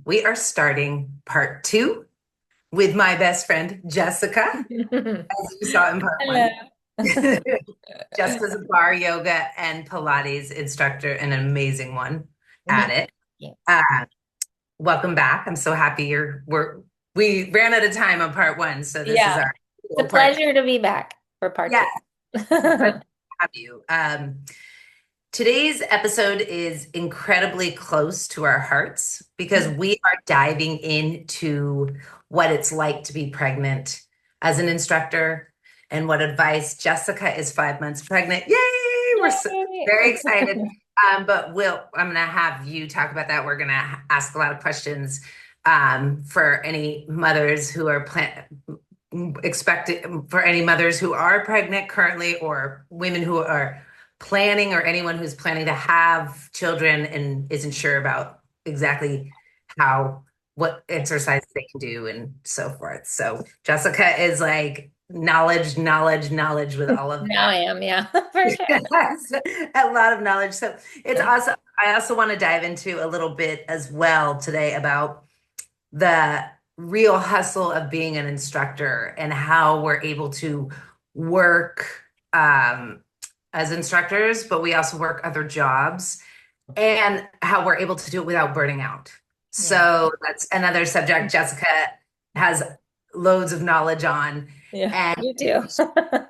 We are starting part two with my best friend, Jessica, as you saw in part Hello. one. Jessica's a bar yoga and Pilates instructor, and an amazing one at Thank it. you. Uh, Welcome back. I'm so happy we ran out of time on part one, so this is Yeah, our it's a part. pleasure to be back for part Yeah, two. it's a pleasure to have you. Today's episode is incredibly close to our hearts because we are diving into what it's like to be pregnant as an instructor and what advice. Jessica is 5 months pregnant. Yay! Yay. Very excited. But I'm going to have you talk about that. We're going to ask a lot of questions for any mothers who are expected, for any mothers who are pregnant currently, or women who are planning, or anyone who's planning to have children and isn't sure about exactly what exercise they can do and so forth. So Jessica is like knowledge, knowledge, knowledge with all of Now that. I am, yeah, for Yes, a lot of knowledge. So it's sure. also, I also want to dive into a little bit as well today about the real hustle of being an instructor and how we're able to work um, as instructors, but we also work other jobs, and how we're able to do it without burning out. Yeah, So that's another subject Jessica has loads of knowledge on. yeah, And you too.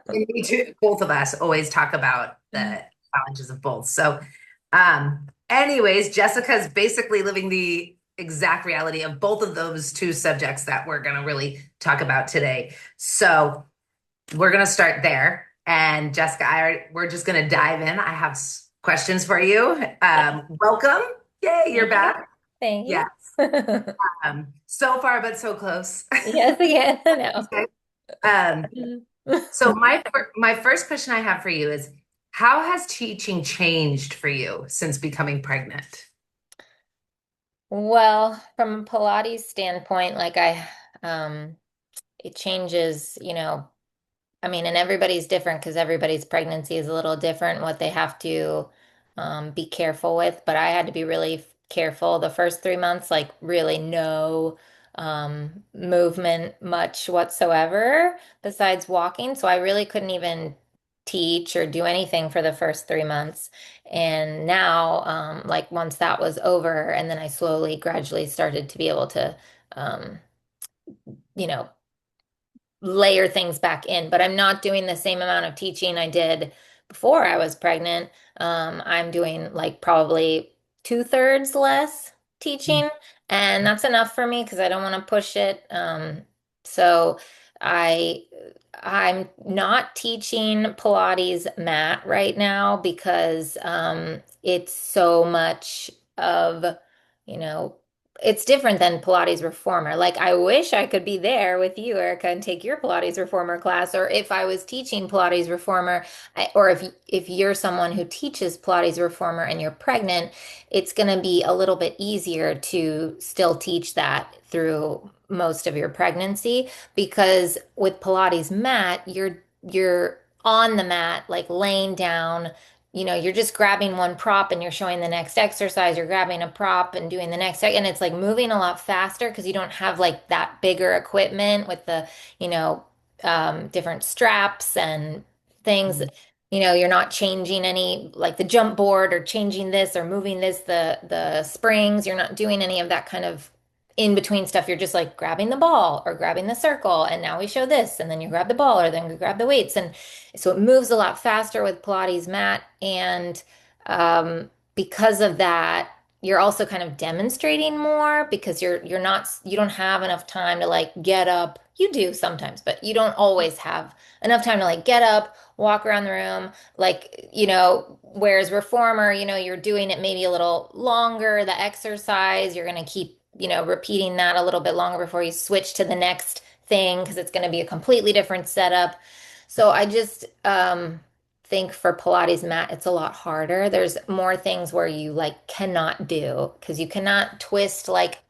we two, both of us always talk about the challenges of both. So, anyways, Jessica's basically living the exact reality of both of those two subjects that we're going to really talk about today. So, we're going to start there. And Jessica, we're just going to dive in. I have questions for you. Welcome. Yay, you're Thank you. back. Thank Yes. you. So far, but so close. Yes, again, no. Okay. Um, So my first question I have for you is, how has teaching changed for you since becoming pregnant? Well, from a Pilates standpoint, um, it changes, I mean, and everybody's different because everybody's pregnancy is a little different, what they have to be careful with. But I had to be really careful the first 3 months, like really no movement much whatsoever besides walking. So I really couldn't even teach or do anything for the first 3 months. And now, like once that was over, and then I slowly, gradually started to be able to, um, you know, layer things back in, but I'm not doing the same amount of teaching I did before I was pregnant. I'm doing like probably 2/3 less teaching, and that's enough for me because I don't want to push it. So I I'm not teaching Pilates mat right now because it's so much of, you know, it's different than Pilates reformer. Like I wish I could be there with you, Erica, and take your Pilates reformer class, or if I was teaching Pilates reformer, or if you're someone who teaches Pilates reformer and you're pregnant, it's going to be a little bit easier to still teach that through most of your pregnancy because with Pilates mat, you're on the mat, like laying down. You're just grabbing one prop and you're showing the next exercise. You're grabbing a prop and doing the next, and it's like moving a lot faster because you don't have like that bigger equipment with the, different straps and things. You're not changing any like the jump board or changing this or moving this, the springs. You're not doing any of that kind of in between stuff. You're just like grabbing the ball or grabbing the circle, and now we show this, and then you grab the ball or then you grab the weights, and so it moves a lot faster with Pilates mat, and because of that, you're also kind of demonstrating more because you don't have enough time to like get up. You do sometimes, but you don't always have enough time to like get up, walk around the room, like, whereas reformer, you're doing it maybe a little longer, the exercise, you're going to keep, repeating that a little bit longer before you switch to the next thing because it's going to be a completely different setup. So I just think for Pilates mat, it's a lot harder. There's more things where you like cannot do because you cannot twist like,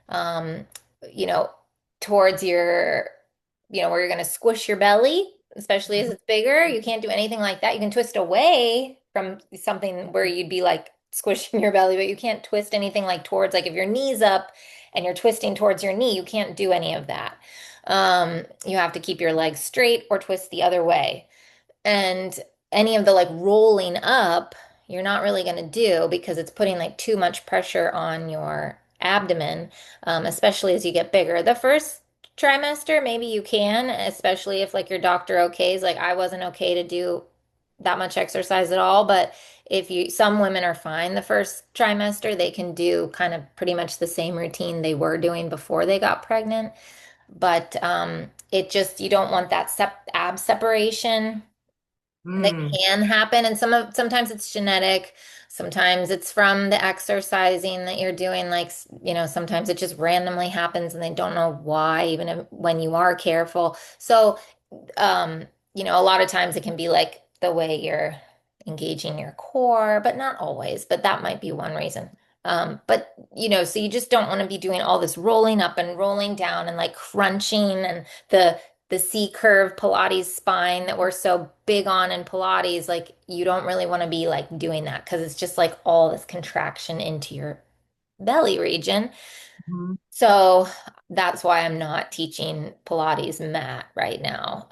um, you know, towards your, where you're going to squish your belly, especially as it's bigger. You can't do anything like that. You can twist away from something where you'd be like squishing your belly, but you can't twist anything like towards, like if your knee's up and you're twisting towards your knee, you can't do any of that. You have to keep your legs straight or twist the other way. And any of the like rolling up, you're not really going to do because it's putting like too much pressure on your abdomen, especially as you get bigger. The first trimester, maybe you can, especially if like your doctor okays. Like I wasn't okay to do that much exercise at all, but if you, some women are fine the first trimester, they can do kind of pretty much the same routine they were doing before they got pregnant. But it just, you don't want that ab separation that Mm. can happen. And sometimes it's genetic, sometimes it's from the exercising that you're doing. Like, sometimes it just randomly happens and they don't know why, even if, when you are careful. So um, a lot of times it can be like the way you're engaging your core, but not always, but that might be one reason. But so you just don't want to be doing all this rolling up and rolling down and like crunching and the C curve Pilates spine that we're so big on in Pilates. Like you don't really want to be like doing that because it's just like all this contraction into your belly region. Mhm. So that's why I'm not teaching Pilates mat right now.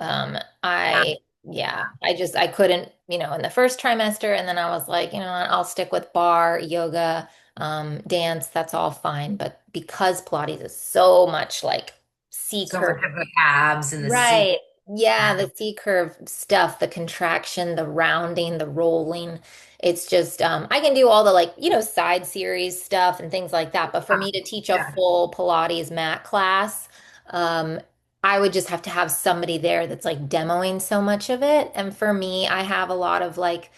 Yeah. Yeah, I couldn't, in the first trimester, and then I was like, what, I'll stick with bar, yoga, dance, that's all fine. But because Pilates is so much like C So much curve. of the abs and the seat. Right. Yeah, the C curve stuff, the contraction, the rounding, the rolling. It's just I can do all the like, side series stuff and things like that. But for me to teach a Yeah. full Pilates mat class, um, I would just have to have somebody there that's like demoing so much of it. And for me, I have a lot of like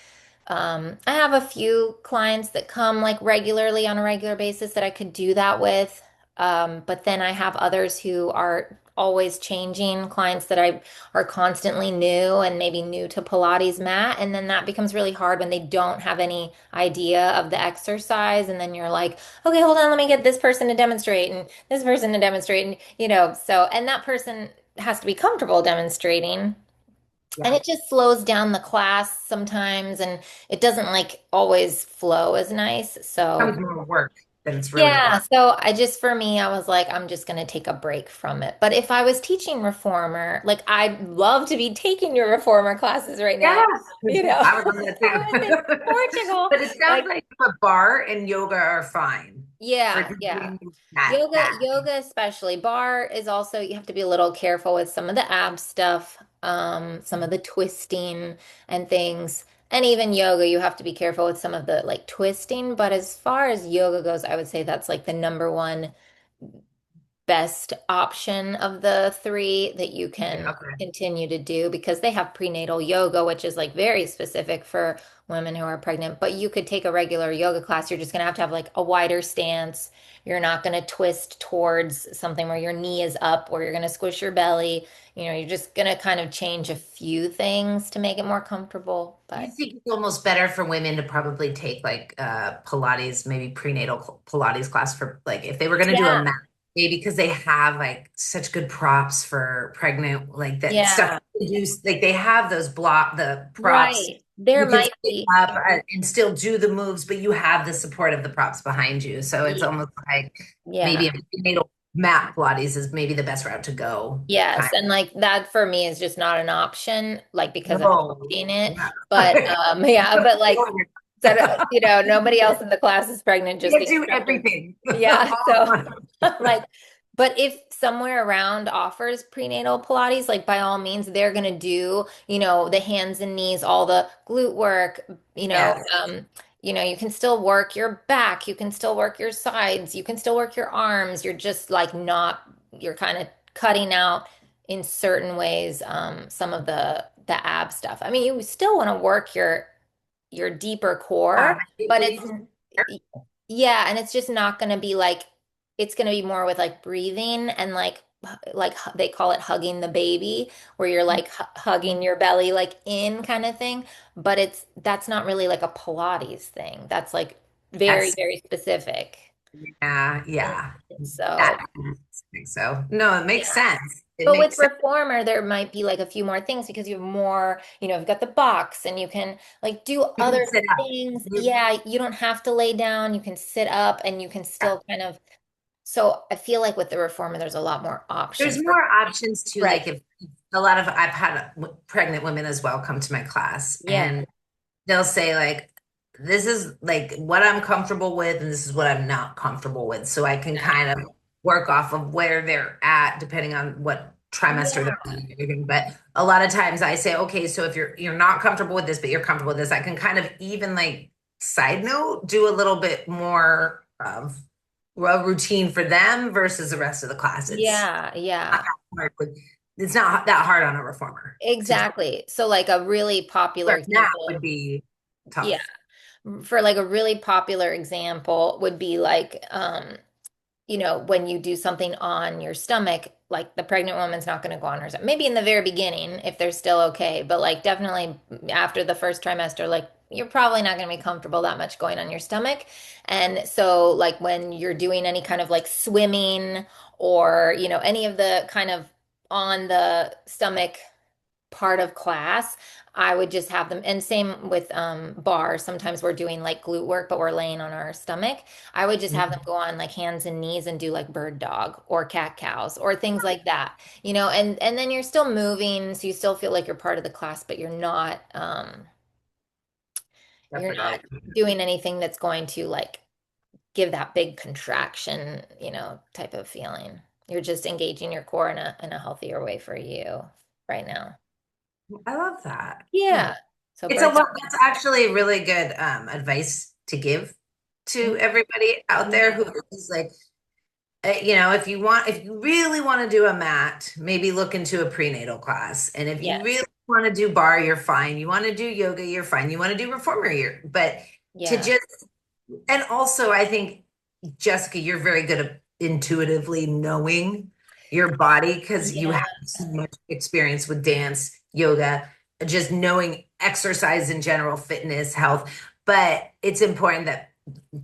I have a few clients that come like regularly on a regular basis that I could do that with. But then I have others who are always changing, clients that I are constantly new and maybe new to Pilates mat. And then that becomes really hard when they don't have any idea of the exercise. And then you're like, okay, hold on, let me get this person to demonstrate and this person to demonstrate. And, and that person has to be comfortable demonstrating. And Yeah. it just slows down the class sometimes, and it doesn't like always flow as nice. So, Becomes more work than it's really yeah. work. So for me, I was like, I'm just going to take a break from it. But if I was teaching reformer, like I'd love to be taking your reformer classes right now. Yes. You know, I would love that I was in too. Portugal. But it sounds Like, like the bar and yoga are fine for yeah, just yeah. doing that. Yoga especially. Bar is also, you have to be a little careful with some of the ab stuff, some of the twisting and things. And even yoga, you have to be careful with some of the like twisting. But as far as yoga goes, I would say that's like the number one best option of the three that you Yeah, can okay. continue to do because they have prenatal yoga, which is like very specific for women who are pregnant. But you could take a regular yoga class. You're just going to have like a wider stance. You're not going to twist towards something where your knee is up or you're going to squish your belly. You're just going to kind of change a few things to make it more comfortable. You But think it's almost better for women to probably take like Pilates, maybe prenatal Pilates class for like if they were going to do a yeah, mat, maybe because they have like such good props for pregnant, like that stuff yeah, to do, like they have those the props. right. There You can might sit be, up and still do the moves, but you have the support of the props behind you. So it's almost like yeah. maybe a prenatal mat Pilates is maybe the best route to go. Yes, Kind and like that for me is just not an option, like of. because I'm No. teaching it. Yeah. But yeah, but like so nobody else in the class is pregnant, just You the do instructor. everything. Yeah, All so at once. like, but if somewhere around offers prenatal Pilates, like by all means, they're gonna do, the hands and knees, all the glute work, Yes. you can still work your back, you can still work your sides, you can still work your arms. You're just like not, you're kind of cutting out in certain ways, some of the ab stuff. I mean, you still want to work your deeper core, but it's yeah, and it's just not going to be like it's going to be more with like breathing and they call it hugging the baby, where you're like hugging your belly like in kind of thing, but that's not really like a Pilates thing. That's like very, Yes. very specific. Yeah. And Yeah. so, That I think so. No, it makes yeah. sense. It But with makes sense. reformer, there might be like a few more things because you have more, you've got the box and you can like do You can other sit up. things. Yeah, you don't have to lay down. You can sit up and you can still kind of. So I feel like with the reformer, there's a lot more There's options. more options too. Right. Like if a lot of I've had pregnant women as well come to my class, Yeah. and they'll say like, this is like what I'm comfortable with, and this is what I'm not comfortable with. So I can kind of work off of where they're at depending on what trimester they're Yeah. in and everything. But a lot of times I say, okay, so if you're not comfortable with this, but you're comfortable with this, I can kind of even like side note, do a little bit more of a routine for them versus the rest of the class. Yeah. Yeah. It's not that hard on a reformer to do. Exactly. So like a really popular Where now example. would be Yeah. tough. For like a really popular example would be like when you do something on your stomach, like the pregnant woman's not going to go on her stomach. Maybe in the very beginning if they're still okay, but like definitely after the first trimester, like you're probably not going to be comfortable that much going on your stomach. And so like when you're doing any kind of like swimming or, any of the kind of on the stomach part of class, I would just have them, and same with bar. Sometimes we're doing like glute work, but we're laying on our stomach. I would just have them go on like hands and knees and do like bird dog or cat cows or things like that, and then you're still moving, so you still feel like you're part of the class, but you're not doing anything that's going to like give that big contraction, type of feeling. You're just engaging your core in a healthier way for you right now. I love that. Yeah. Yeah. So It's a bird dog. lot. That's actually really good advice to give to everybody out there Yeah. who is like, if you really want to do a mat, maybe look into a prenatal class. And if you Yes. really want to do bar, you're fine. You want to do yoga, you're fine. You want to do reformer, but to Yeah. just, and also I think, Jessica, you're very good at intuitively knowing your body because you Yeah. have so much experience with dance, yoga, just knowing exercise in general, fitness, health. But it's important that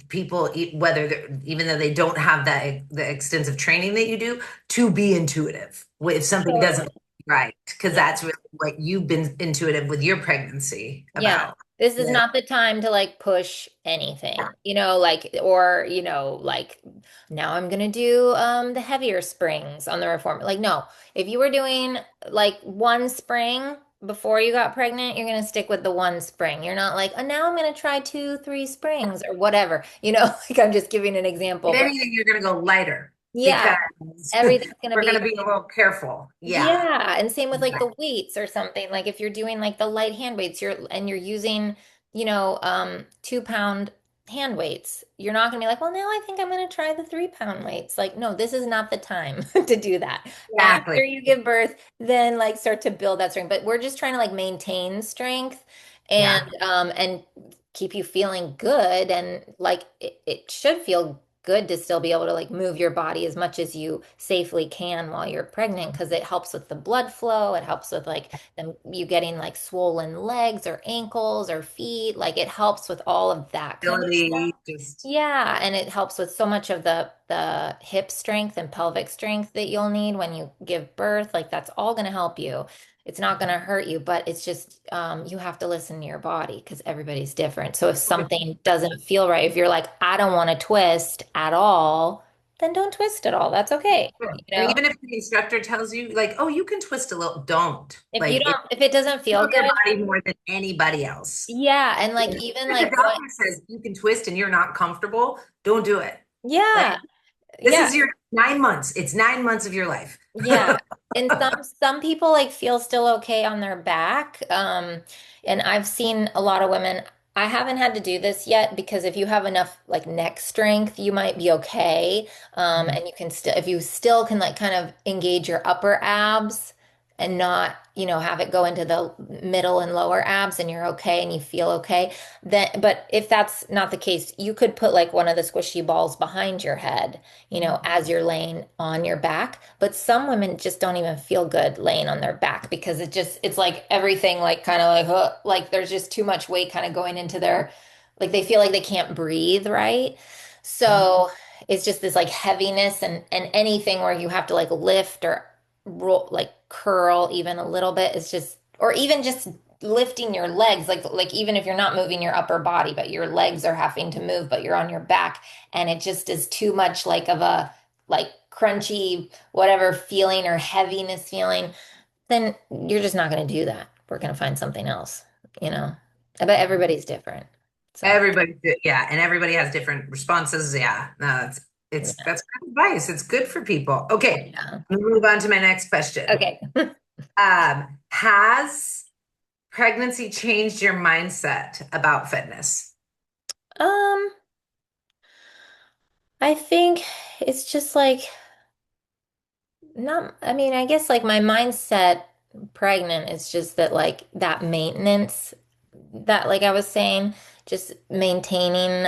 people, even though they don't have the extensive training that you do, to be intuitive if something doesn't Totally. feel right, because Yeah. that's really what you've been intuitive with your pregnancy Yeah. about. This is Yeah, not the time to like push anything, like or like now I'm gonna do the heavier springs on the reform. Like no, if you were doing like one spring before you got pregnant, you're gonna stick with the one spring. You're not like, oh now I'm gonna try two, three springs or whatever. Like I'm just giving an if example, but anything, you're going to go lighter because yeah, everything's gonna we're going be. to be a little careful. Yeah. Yeah, and same with like the weights or something. Like if you're doing like the light hand weights, you're using, 2-pound hand weights. You're not gonna be like, well, now I think I'm gonna try the 3-pound weights. Like, no, this is not the time to do that. Exactly. After you give birth, then like start to build that strength. But we're just trying to like maintain strength and Yeah. keep you feeling good and like it should feel good to still be able to like move your body as much as you safely can while you're pregnant because it helps with the blood flow. It helps with like you getting like swollen legs or ankles or feet. Like it helps with all of that kind of stuff. Ability, just Yeah, and it helps with so much of the hip strength and pelvic strength that you'll need when you give birth. Like that's all going to help you. It's not going to hurt you, but it's just you have to listen to your body because everybody's different. So if something doesn't feel right, if you're like, I don't want to twist at all, then don't twist at all. That's okay. sure. Or even if the instructor tells you, like, oh, you can twist a little, don't. If you Like, don't, if it doesn't you feel know your good, body more than anybody else. yeah, and like even If the like going, doctor says you can twist and you're not comfortable, don't do it. Like, yeah, this yeah. is your 9 months. It's 9 months of your life. Yeah. And some people like feel still okay on their back. And I've seen a lot of women. I haven't had to do this yet because if you have enough like neck strength, you might be okay. And you can still if you still can like kind of engage your upper abs and not, have it go into the middle and lower abs and you're okay and you feel okay. Then but if that's not the case, you could put like one of the squishy balls behind your head as you're laying on your back. But some women just don't even feel good laying on their back because it's like everything like kind of like, like there's just too much weight kind of going into like they feel like they can't breathe, right? So it's just this like heaviness and anything where you have to like lift or roll, like curl even a little bit is just, or even just lifting your legs, like even if you're not moving your upper body, but your legs are having to move, but you're on your back, and it just is too much like of a like crunchy whatever feeling or heaviness feeling, then you're just not going to do that. We're going to find something else, you know. But everybody's different. So, Yeah, and everybody has different responses. Yeah, no, it's yeah. that's good advice. It's good for people. Okay, Yeah. let me move on to my next question. Okay. Has pregnancy changed your mindset about fitness? Um, I think it's just like not, I mean, I guess like my mindset pregnant is just that like that maintenance that like I was saying, just maintaining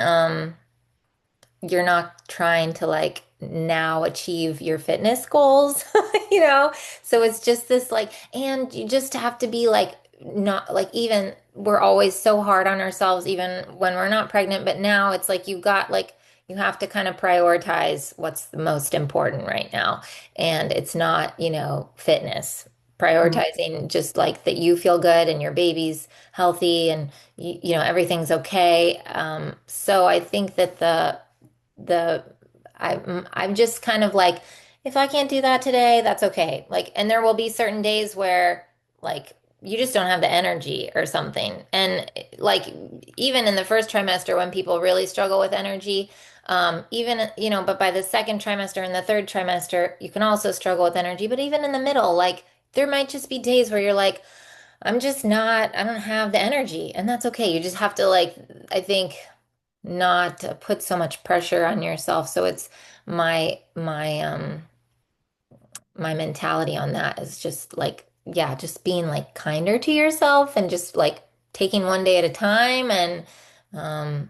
you're not trying to like now achieve your fitness goals, you know? So it's just this like, and you just have to be like, not like even we're always so hard on ourselves, even when we're not pregnant, but now it's like you've got like, you have to kind of prioritize what's the most important right now. And it's not, you know, fitness. Mhm. Prioritizing just like that you feel good and your baby's healthy and you know everything's okay. So I think that the I'm just kind of like if I can't do that today, that's okay. Like, and there will be certain days where like you just don't have the energy or something. And like even in the first trimester when people really struggle with energy, even you know, but by the second trimester and the third trimester, you can also struggle with energy. But even in the middle, like there might just be days where you're like, I'm just not, I don't have the energy, and that's okay. You just have to like, I think not put so much pressure on yourself. So it's my mentality on that is just like yeah, just being like kinder to yourself and just like taking one day at a time and um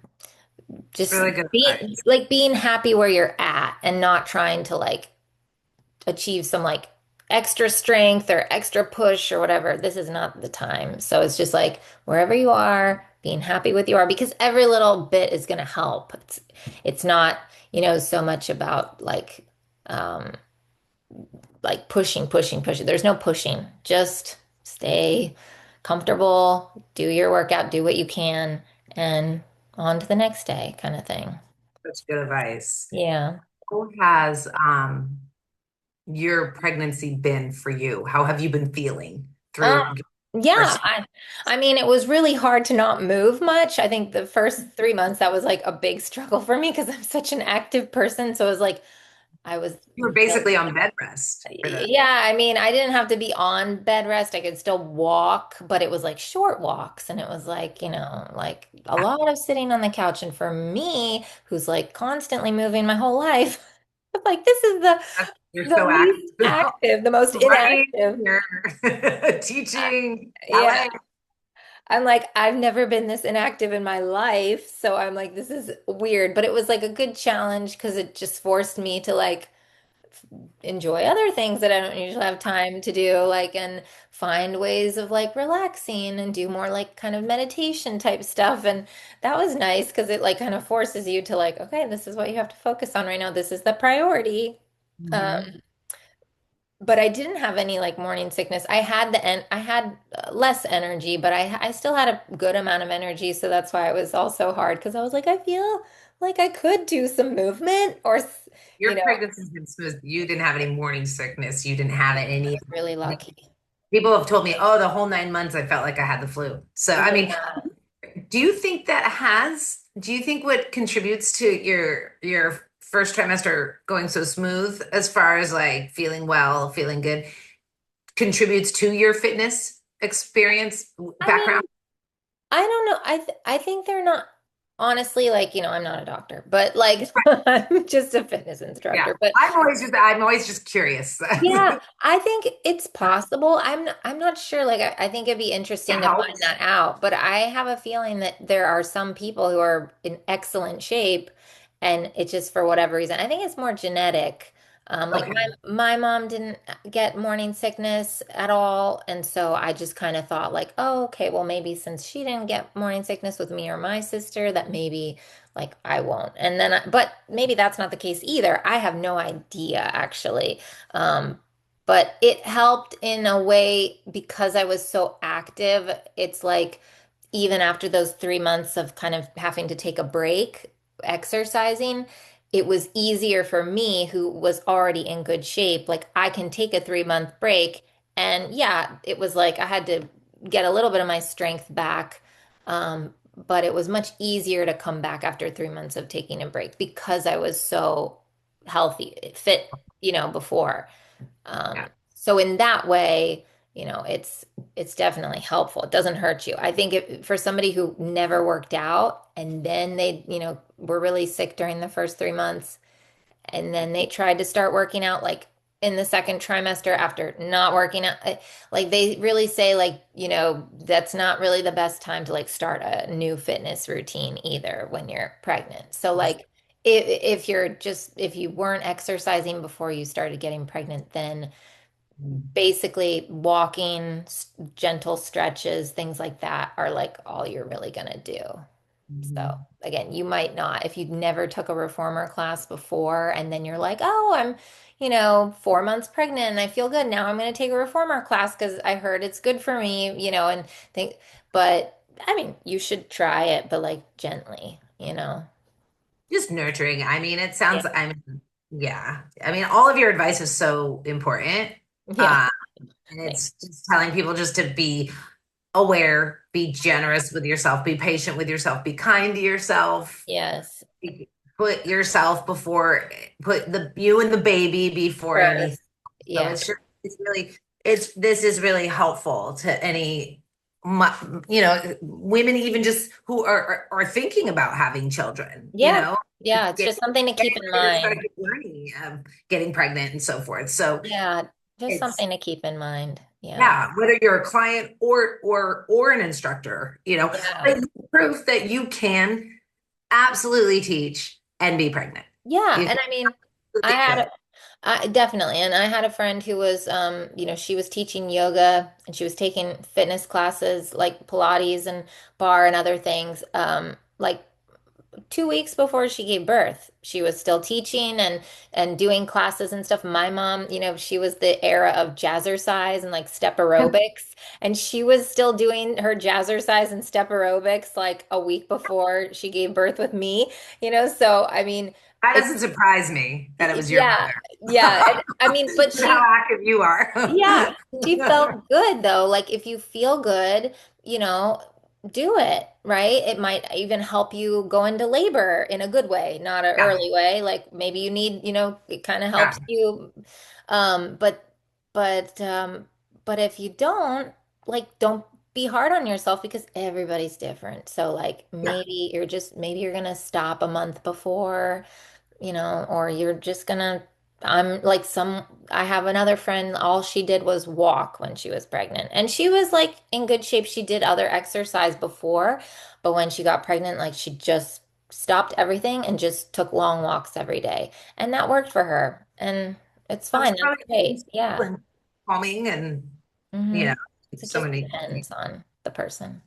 just Really good advice. being happy where you're at and not trying to like achieve some like extra strength or extra push or whatever. This is not the time. So it's just like wherever you are, being happy with you are because every little bit is going to help. It's not, you know, so much about um like pushing. There's no pushing. Just stay comfortable, do your workout, do what you can and on to the next day kind of thing. That's good advice. Yeah. How has your pregnancy been for you? How have you been feeling Um, through yeah, first? I mean, it was really hard to not move much. I think the first 3 months that was like a big struggle for me because I'm such an active person. So it was like I was You were basically on bed rest for the. yeah, I mean, I didn't have to be on bed rest. I could still walk, but it was like short walks and it was like, you know, like a lot of sitting on the couch. And for me, who's like constantly moving my whole life, like this is You're the so least active. active, the most Right? inactive. You're Uh, teaching yeah. ballet. I'm like, I've never been this inactive in my life. So I'm like, this is weird. But it was like a good challenge because it just forced me to like enjoy other things that I don't usually have time to do, like, and find ways of like relaxing and do more like kind of meditation type stuff. And that was nice because it like kind of forces you to like, okay, this is what you have to focus on right now. This is the priority. Mhm. Um, but I didn't have any like morning sickness. I had less energy, but I still had a good amount of energy, so that's why it was also hard because I was like I feel like I could do some movement or you Your know, pregnancy's been smooth. You didn't have any morning sickness. You didn't have I any. was really lucky. People have told me, oh, the whole 9 months I felt like I had the flu. So, I mean, Yeah. do you think what contributes to your first trimester going so smooth as far as like feeling well, feeling good, contributes to your fitness experience I background? mean, I don't know. I think they're not honestly like, you know, I'm not a doctor, but like I'm just a fitness Yeah. instructor. But I'm always just curious. yeah, I think it's possible. I'm not sure. Like I think it'd be It interesting to find helps. that out. But I have a feeling that there are some people who are in excellent shape and it's just for whatever reason. I think it's more genetic. Like Okay. my mom didn't get morning sickness at all. And so I just kind of thought like, oh, okay, well maybe since she didn't get morning sickness with me or my sister, that maybe like I won't. And then but maybe that's not the case either. I have no idea actually. Um, but it helped in a way because I was so active. It's like even after those 3 months of kind of having to take a break exercising, it was easier for me who was already in good shape. Like I can take a 3 month break. And yeah, it was like I had to get a little bit of my strength back. But it was much easier to come back after 3 months of taking a break because I was so healthy, fit, before. Yeah. So in that way, it's definitely helpful. It doesn't hurt you. I think for somebody who never worked out and then they, were really sick during the first 3 months and then they tried to start working out like in the second trimester after not working out, like they really say like, that's not really the best time to like start a new fitness routine either when you're pregnant. So like if you weren't exercising before you started getting pregnant, then basically walking, gentle stretches, things like that are like all you're really gonna do. So Mhm. again, you might not, if you never took a reformer class before and then you're like, oh, I'm, 4 months pregnant and I feel good. Now I'm going to take a reformer class because I heard it's good for me, and think, but I mean, you should try it, but like gently. Just nurturing. I mean, it Yeah. sounds, I mean, yeah. I mean, all of your advice is so important. Yeah. Uh, and Thanks. it's just telling people just to be aware, be generous with yourself, be patient with yourself, be kind to yourself, Yes. put yourself before, put the you and the baby before anything. First. So Yeah. it's really, this is really helpful to any, women even just who are thinking about having children, Yeah. Yeah. It's get, just something to keep getting in ready to start mind. the journey of getting pregnant and so forth. So Yeah. Just it's, something to keep in mind. Yeah. yeah, whether you're a client or an instructor, Yeah. but proof that you can absolutely teach and be pregnant. Yeah. You And I mean, I absolutely had could. definitely. And I had a friend who was, she was teaching yoga and she was taking fitness classes like Pilates and bar and other things. Like 2 weeks before she gave birth, she was still teaching and doing classes and stuff. My mom, she was the era of jazzercise and like step aerobics, and she was still doing her jazzercise and step aerobics like a week before she gave birth with me. So I mean, That it's doesn't surprise me that it was your yeah, mother. yeah. And I mean, but How active you are. yeah, she felt good though. Like if you feel good, do it, right? It might even help you go into labor in a good way, not an Yeah, early way. Like maybe you need, it kind of yeah, helps you. Um, but but um, but if you don't, like don't be hard on yourself because everybody's different. So like yeah. maybe you're gonna stop a month before or you're just gonna, I'm like I have another friend, all she did was walk when she was pregnant. And she was like in good shape. She did other exercise before, but when she got pregnant, like she just stopped everything and just took long walks every day. And that worked for her. And it's That's fine. That's probably great. peaceful Yeah. and calming and you Hmm. know, So it so just many. depends on the person.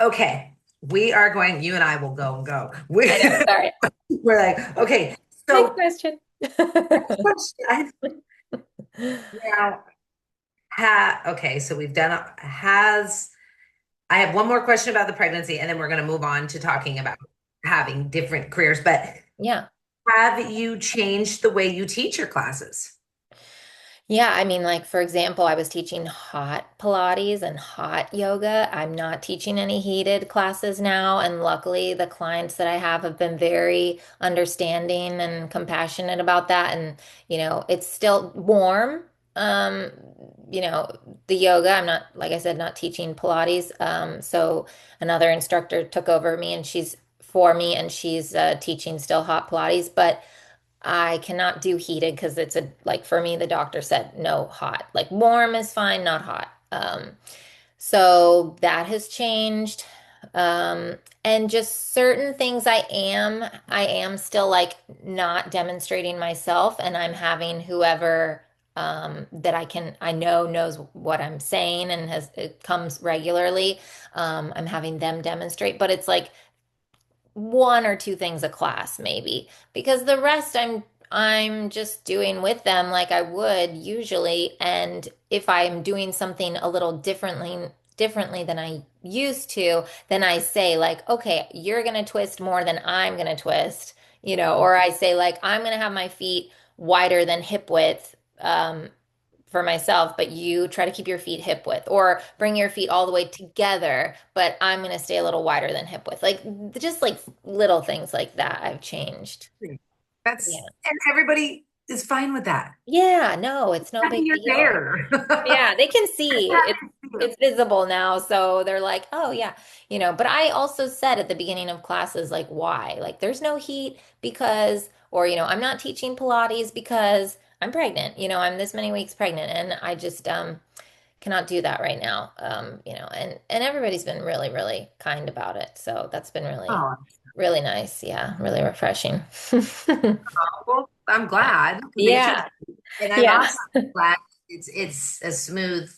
Okay. We are going, you and I will go and go. I know. Sorry. We're like, okay, Next so question. next question. Now, okay, so we've done has I have one more question about the pregnancy, and then we're going to move on to talking about having different careers. But Yeah. have you changed the way you teach your classes? Yeah, I mean, like for example, I was teaching hot Pilates and hot yoga. I'm not teaching any heated classes now, and luckily the clients that I have been very understanding and compassionate about that. And it's still warm. Um, you know, the yoga, I'm not, like I said, not teaching Pilates. So another instructor took over me and she's for me and she's teaching still hot Pilates, but I cannot do heated because it's like for me, the doctor said no hot. Like warm is fine, not hot. So that has changed. And just certain things I am still like not demonstrating myself, and I'm having whoever that I know knows what I'm saying and it comes regularly. I'm having them demonstrate, but it's like one or two things a class maybe because the rest I'm just doing with them like I would usually. And if I'm doing something a little differently than I used to, then I say like, okay, you're gonna twist more than I'm gonna twist, or I say like, I'm gonna have my feet wider than hip width. For myself, but you try to keep your feet hip width or bring your feet all the way together, but I'm going to stay a little wider than hip width. Like just like little things like that I've changed. That's, Yeah. and everybody is fine with that. Yeah, no, it's no Happy big you're deal. there. Yeah, they can Happy see you. it's visible now, so they're like, "Oh yeah." But I also said at the beginning of classes like why? Like there's no heat because or I'm not teaching Pilates because I'm pregnant. I'm this many weeks pregnant and I just cannot do that right now. And everybody's been really, really kind about it. So that's been really, Oh, really nice. Yeah, really refreshing. well, I'm glad because it should Yeah. be. And I'm Yeah. also glad it's a smooth,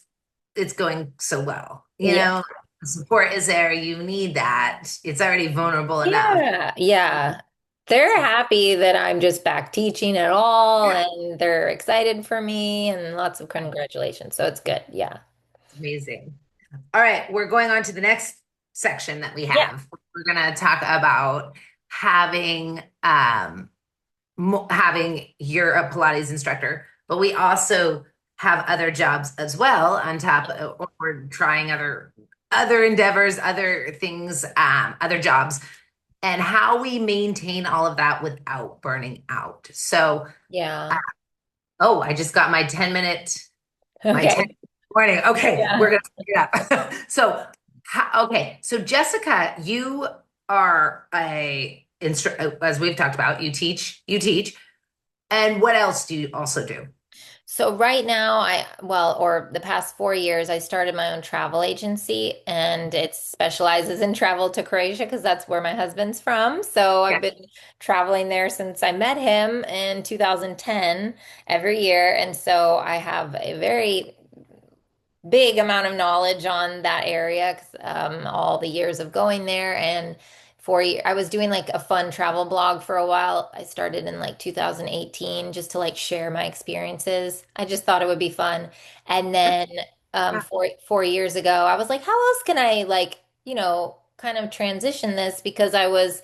it's going so well. Yeah. The support is there. You need that. It's already vulnerable enough. Yeah. Yeah. They're So happy that I'm just back teaching at all, yeah, and they're excited for me and lots of congratulations. So it's good. Yeah. it's amazing. All right, we're going on to the next section that we Yeah. have. We're going to talk about having having you're a Pilates instructor, but we also have other jobs as well on top of, or we're trying other endeavors, other things, other jobs, and how we maintain all of that without burning out. So, uh, Yeah. oh, I just got my 10 Okay. warning. Okay, we're Yeah. gonna pick it up. So, okay, so Jessica, you are as we've talked about, you teach. And what else do you also do? So right now, or the past 4 years, I started my own travel agency and it specializes in travel to Croatia because that's where my husband's from. So I've Yeah. been traveling there since I met him in 2010 every year. And so I have a very big amount of knowledge on that area 'cause, all the years of going there and I was doing like a fun travel blog for a while. I started in like 2018 just to like share my experiences. I just thought it would be fun. And then four years ago, I was like, how else can I like, kind of transition this because I was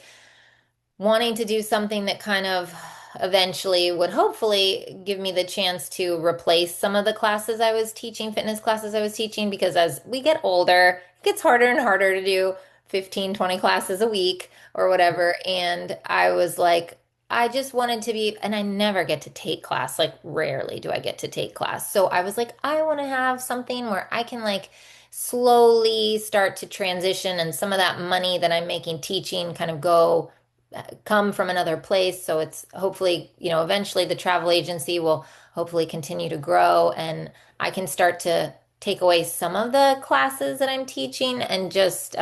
wanting to do something that kind of eventually would hopefully give me the chance to replace some of the classes I was teaching, fitness classes I was teaching, because as we get older, it gets harder and harder to do 15, 20 classes a week or whatever. And I was like, I just wanted to be, and I never get to take class, like rarely do I get to take class. So I was like, I want to have something where I can like slowly start to transition and some of that money that I'm making teaching kind of come from another place. So it's hopefully, eventually the travel agency will hopefully continue to grow and I can start to take away some of the classes that I'm teaching and just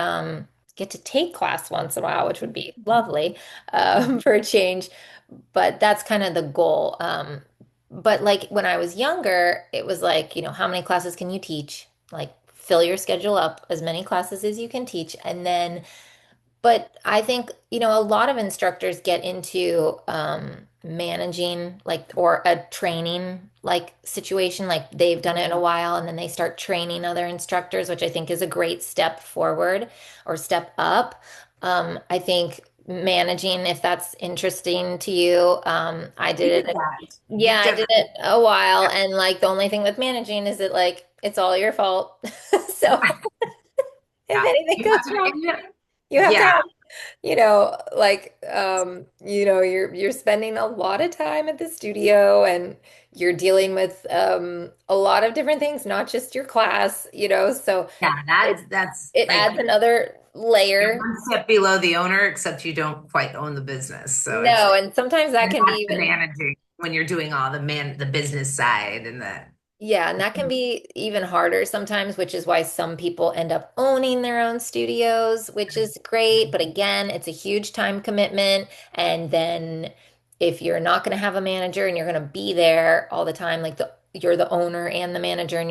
get to take class once in a while, which would be lovely for a change. But that's kind of the goal. But like when I was younger, it was like, how many classes can you teach? Like fill your schedule up as many classes as you can teach. And then but I think, a lot of instructors get into managing like or a training like situation, like they've done it in a while and then they start training other instructors, which I think is a great step forward or step up. I think managing, if that's interesting to you, I You did did it. that. Yeah, You've I done did it a while. And like the only thing with managing is that like it's all your fault. So if yeah. anything You goes have to, wrong, and you- you have to yeah, have like you're spending a lot of time at the studio and you're dealing with a lot of different things, not just your class, so yeah. it That's it like adds another you're layer. one step below the owner, except you don't quite own the business. So it's No, and sometimes that can be that's the even. managing when you're doing all the business side and the Yeah, and that can be even harder sometimes, which is why some people end up owning their own studios, which is great. But again, it's a huge time commitment. And then if you're not going to have a manager and you're going to be there all the time, like you're the owner and the manager and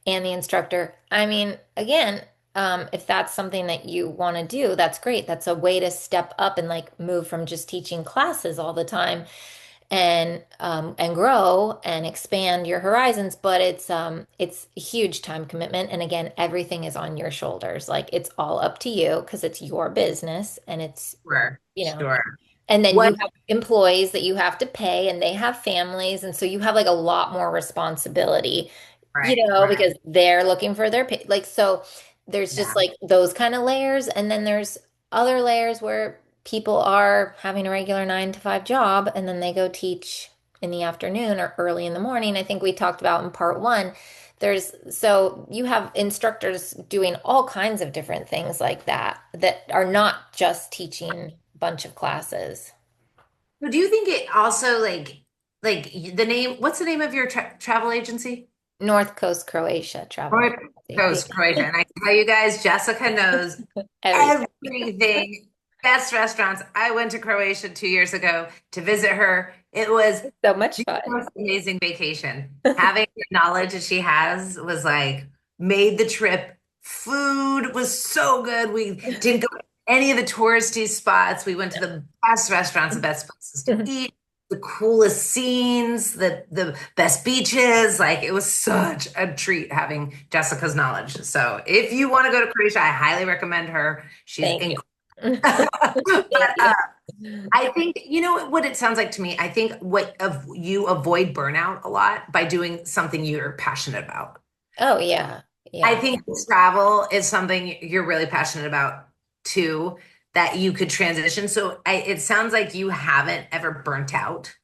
and the instructor. I mean, again, if that's something that you want to do, that's great. That's a way to step up and like move from just teaching classes all the time and grow and expand your horizons, but it's a huge time commitment. And again, everything is on your shoulders. Like it's all up to you because it's your business and it's, Sure, you know, sure. and then you What? have employees that you have to pay and they have families. And so you have like a lot more responsibility, Right, right. because they're looking for their pay. Like, so there's Yeah. just like those kind of layers. And then there's other layers where people are having a regular 9 to 5 job and then they go teach in the afternoon or early in the morning. I think we talked about in part one. So you have instructors doing all kinds of different things like that that are not just teaching a bunch of classes. So do you think it also like the name, what's the name of your travel agency? North Coast Croatia travel North agency. Coast, Croatia. And I can tell you guys, Jessica knows Everything. everything. Best restaurants. I went to Croatia 2 years ago to visit her. It was So much the fun. most amazing vacation. Having the knowledge that she has was like made the trip. Food was so good. We didn't go to any of the touristy spots. We went to the best restaurants, the best places to eat, the coolest scenes, the best beaches. Like it was such a treat having Jessica's knowledge. So if you want to go to Croatia, I highly recommend her. She's Thank you. incredible. But Thank you. I think, you know what it sounds like to me? I think what of you avoid burnout a lot by doing something you're passionate about. Oh yeah. I Yeah. think travel is something you're really passionate about too, that you could transition. So it sounds like you haven't ever burnt out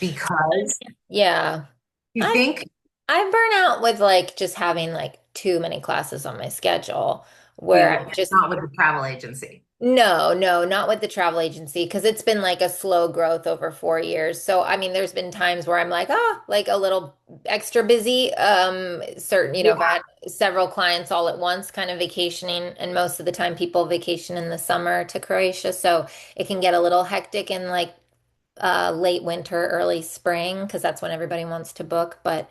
because Yeah. you I think, I burn out with like just having like too many classes on my schedule where you I'm just not with the travel agency. no, not with the travel agency because it's been like a slow growth over 4 years. So I mean, there's been times where I'm like, oh, like a little extra busy. Certain, Yeah. if I had several clients all at once, kind of vacationing, and most of the time people vacation in the summer to Croatia, so it can get a little hectic in like late winter, early spring because that's when everybody wants to book. But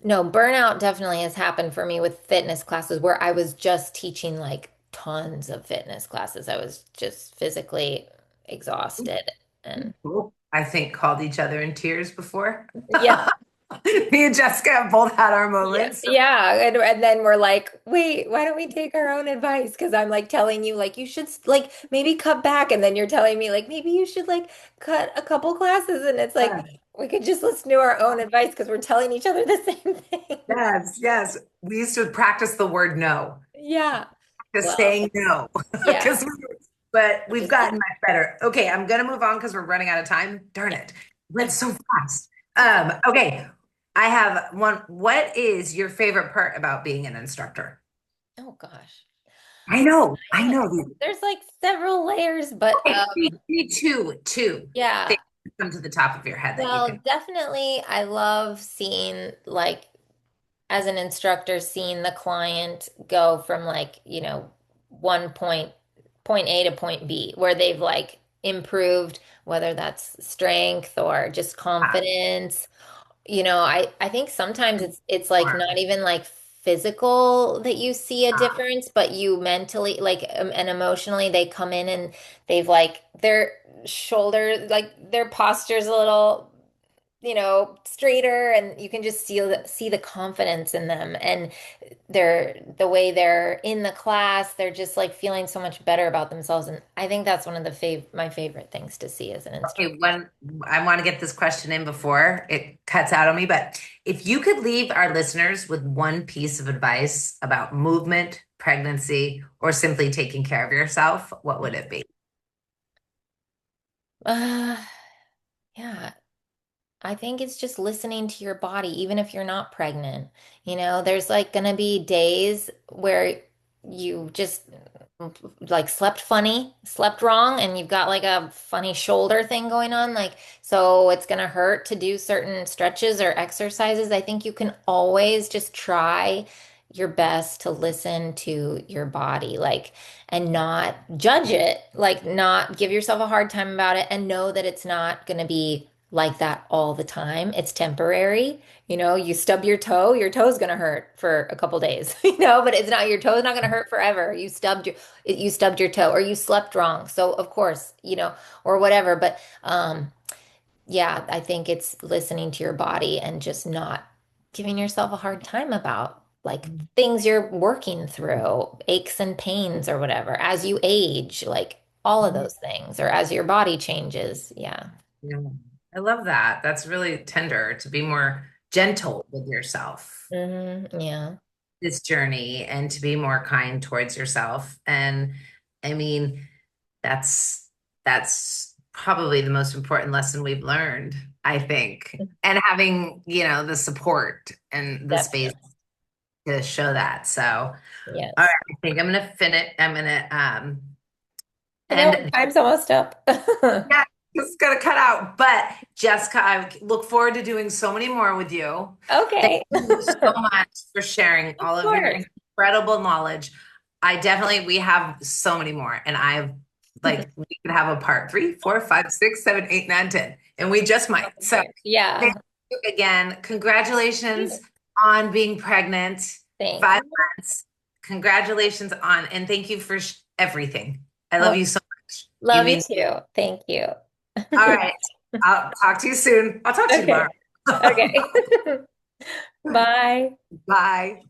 no, burnout definitely has happened for me with fitness classes where I was just teaching like tons of fitness classes. I was just physically exhausted. And Cool. I think called each other in tears before. yeah, Me and Jessica have both had our yeah, moments. yeah. And then we're like, wait, why don't we take our own advice? Because I'm like telling you, like, you should like maybe cut back. And then you're telling me, like, maybe you should like cut a couple classes. And it's like, we could just listen to our own advice because we're telling each other the same thing. Yes, yes. We used to practice the word no, Yeah. just Well, saying no, yeah. because but We'll we've just gotten much better. Okay, I'm gonna move on because we're running out of time. Darn it, went so fast. Okay, I have one. What is your favorite part about being an instructor? Oh gosh. I Yeah. know. There's like several layers, but Okay, me two yeah. things that come to the top of your head that you Well, can. definitely I love seeing like as an instructor seeing the client go from like, one point A to point B where they've like improved whether that's strength or just confidence. I think sometimes it's like not even like physical that you see a difference, but you mentally like and emotionally they come in and they've like their shoulder like their posture's a little straighter and you can just see the confidence in them and the way they're in the class, they're just like feeling so much better about themselves. And I think that's one of my favorite things to see as an instructor. Okay, one, I want to get this question in before it cuts out on me, but if you could leave our listeners with one piece of advice about movement, pregnancy, or simply taking care of yourself, what would it be? Uh, yeah, I think it's just listening to your body, even if you're not pregnant. There's like gonna be days where you just like slept funny, slept wrong, and you've got like a funny shoulder thing going on. Like, so it's gonna hurt to do certain stretches or exercises. I think you can always just try your best to listen to your body, like, and not judge it, like, not give yourself a hard time about it, and know that it's not gonna be like that all the time. It's temporary. You stub your toe's gonna hurt for a couple days, but it's not your toe's not gonna hurt forever. You stubbed your toe or you slept wrong. So of course, or whatever. But yeah, I think it's listening to your body and just not giving yourself a hard time about like things you're working through, aches and pains or whatever, as you age, like all of those things, or as your body changes. Yeah. Yeah. I love that. That's really tender to be more gentle with yourself Yeah. this journey and to be more kind towards yourself. And I mean, that's probably the most important lesson we've learned, I think. And having, the support and the space Definitely. to show that. So, all right, Yes. I think I'm gonna finish. I'm gonna I know end. time's almost up. Yeah, it's gonna cut out. But Jessica, I look forward to doing so many more with you. Thank Okay. you so much for sharing Of all of your course. incredible knowledge. We have so many more, and we could have a part 3, 4, 5, 6, 7, 8, 9, 10, and we just might. So thank Yeah. you again. Congratulations on being pregnant, Thanks. 5 months. Congratulations and thank you for everything. I love Oh, you so much. You love you mean too. Thank you. all right. I'll talk to you soon. I'll talk to you tomorrow. Okay. Okay. Bye. Bye.